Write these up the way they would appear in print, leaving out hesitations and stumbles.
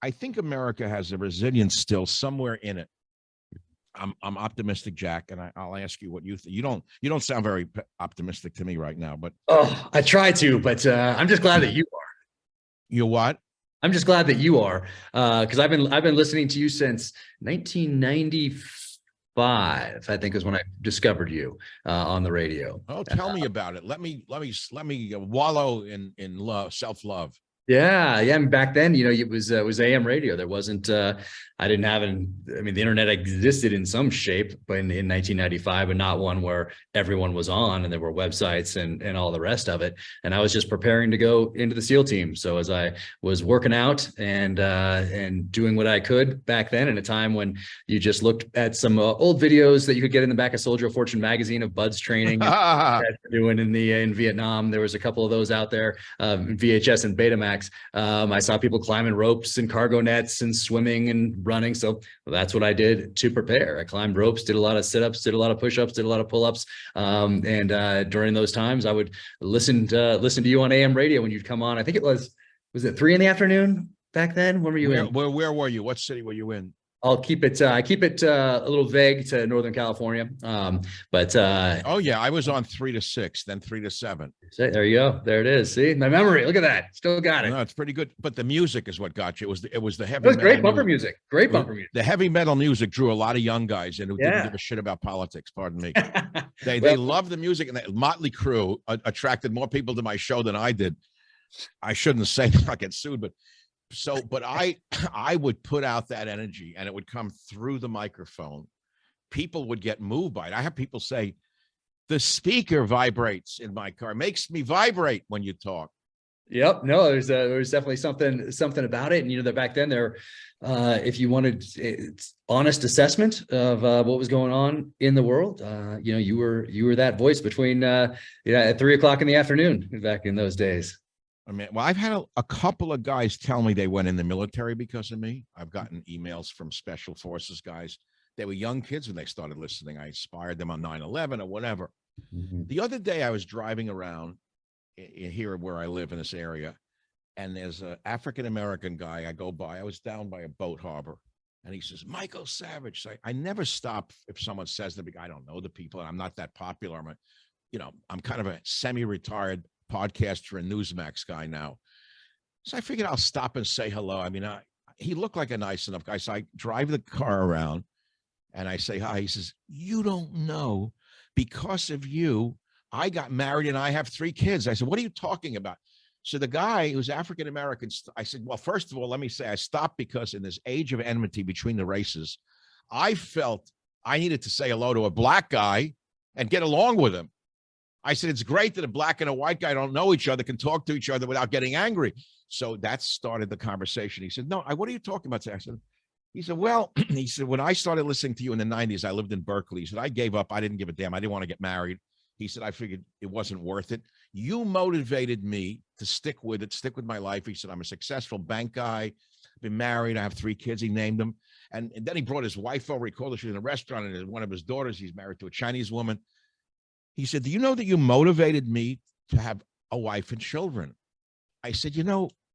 I think America has a resilience still somewhere in it. I'm optimistic, Jack, and I'll ask you what you think. You don't sound very optimistic to me right now, but I try to, but I'm just glad that you are. you what? I'm just glad that you are, because I've been listening to you since 1995. I think is when I discovered you on the radio. Oh, tell me about it. Let me wallow in love, self-love. Yeah. And back then, it was AM radio. There wasn't, I didn't have the internet existed in some shape, but in 1995, but not one where everyone was on and there were websites and all the rest of it. And I was just preparing to go into the SEAL team. So as I was working out and doing what I could back then, in a time when you just looked at some old videos that you could get in the back of Soldier of Fortune magazine of Bud's training doing in Vietnam. There was a couple of those out there, VHS and Betamax. I saw people climbing ropes and cargo nets and swimming and running. So that's what I did to prepare. I climbed ropes, did a lot of sit-ups, did a lot of push-ups, did a lot of pull-ups. And during those times, I would listen to you on AM radio when you'd come on. I think it was it 3 p.m. back then? When were you in? Where were you? What city were you in? I'll keep it. I keep it a little vague to Northern California. But oh yeah, I was on 3 to 6, then 3 to 7. There you go. There it is. See my memory. Look at that. Still got it. No, it's pretty good. But the music is what got you. It was the heavy. It was great bumper music. Great bumper music. The heavy metal music drew a lot of young guys in who didn't give a shit about politics. Pardon me. They loved the music, and the Motley Crue attracted more people to my show than I did. I shouldn't say that I get sued, but I would put out that energy and it would come through the microphone. People would get moved by it. I have people say, the speaker vibrates in my car, makes me vibrate when you talk. Yep. No, there's definitely something about it. And, that back then there, if you wanted honest assessment of what was going on in the world, you were that voice between, at 3 o'clock in the afternoon back in those days. I mean, well, I've had a couple of guys tell me they went in the military because of me. I've gotten emails from special forces guys. They were young kids when they started listening. I inspired them on 9/11 or whatever. Mm-hmm. The other day I was driving around here where I live in this area, and there's an African-American guy I go by. I was down by a boat harbor, and he says, Michael Savage. So I never stop if someone says to me, I don't know the people, and I'm not that popular. I'm kind of a semi-retired podcaster and Newsmax guy now. So I figured I'll stop and say hello. I mean, he looked like a nice enough guy. So I drive the car around and I say hi. He says, you don't know, because of you, I got married and I have 3 kids. I said, what are you talking about? So the guy who's African-American, I said, well, first of all, let me say I stopped because in this age of enmity between the races, I felt I needed to say hello to a black guy and get along with him. I said, it's great that a black and a white guy don't know each other, can talk to each other without getting angry. So that started the conversation. He said, no, what are you talking about? He said, well, when I started listening to you in the 90s, I lived in Berkeley. He said, I gave up. I didn't give a damn. I didn't want to get married. He said, I figured it wasn't worth it. You motivated me to stick with it, stick with my life. He said, I'm a successful bank guy, been married. I have 3 kids. He named them. And then he brought his wife over. He called her. She was in a restaurant, and one of his daughters, he's married to a Chinese woman. He said, do you know that you motivated me to have a wife and children? I said,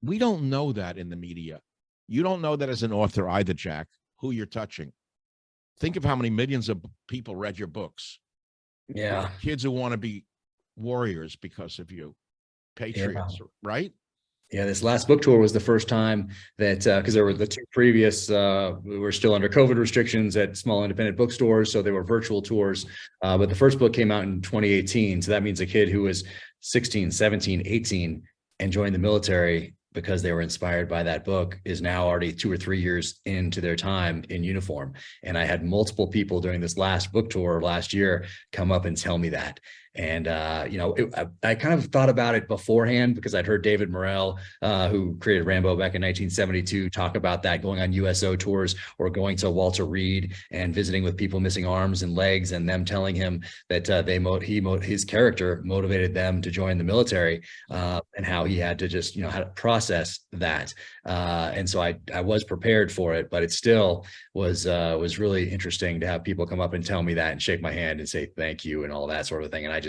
we don't know that in the media. You don't know that as an author either, Jack, who you're touching. Think of how many millions of people read your books. Yeah. Kids who want to be warriors because of you. Patriots, right? Yeah, this last book tour was the first time that, because there were the 2 previous, we were still under COVID restrictions at small independent bookstores, so they were virtual tours. But the first book came out in 2018. So that means a kid who was 16, 17, 18 and joined the military because they were inspired by that book is now already 2 or 3 years into their time in uniform. And I had multiple people during this last book tour last year come up and tell me that. And, I kind of thought about it beforehand because I'd heard David Morrell, who created Rambo back in 1972, talk about that, going on USO tours or going to Walter Reed and visiting with people missing arms and legs, and them telling him that his character motivated them to join the military, and how he had to just, how to process that. And so I was prepared for it, but it still was really interesting to have people come up and tell me that and shake my hand and say thank you and all that sort of thing. And I just,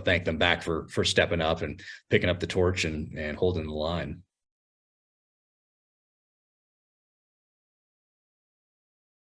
thank them back for stepping up and picking up the torch and holding the line.